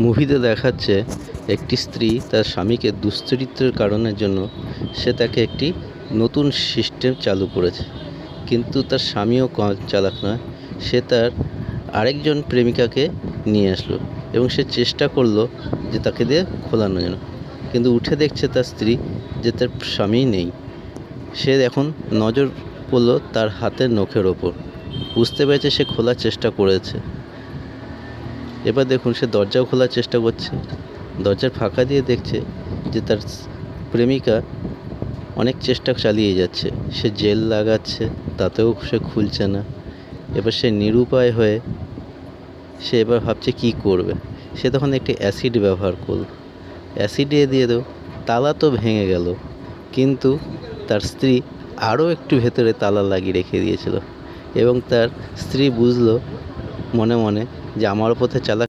মুভিতে দেখাচ্ছে একটি স্ত্রী তার স্বামীকে দুশ্চরিত্রের কারণের জন্য সে তাকে একটি নতুন সিস্টেম চালু করেছে, কিন্তু তার স্বামীও কম চালাক নয়। সে তার আরেকজন প্রেমিকাকে নিয়ে আসলো এবং সে চেষ্টা করলো যে তাকে দিয়ে খোলানোর জন্য, কিন্তু উঠে দেখছে তার স্ত্রী যে তার স্বামী নেই। সে এখন নজর পড়লো তার হাতের নখের ওপর, বুঝতে পেরেছে সে খোলার চেষ্টা করেছে। এবার দেখুন সে দরজাও খোলার চেষ্টা করছে, দরজার ফাঁকা দিয়ে দেখছে যে তার প্রেমিকা অনেক চেষ্টা চালিয়ে যাচ্ছে, সে জেল লাগাচ্ছে, তাতেও সে খুলছে না। এবার সে নিরুপায় হয়ে সে এবার ভাবছে কী করবে। সে তখন একটি অ্যাসিড ব্যবহার করল, অ্যাসিড দিয়ে দেও, তালা তো ভেঙে গেল, কিন্তু তার স্ত্রী আরও একটু ভেতরে তালা লাগিয়ে রেখে দিয়েছিল এবং তার স্ত্রী বুঝলো মনে মনে যে আমার পথে চালাক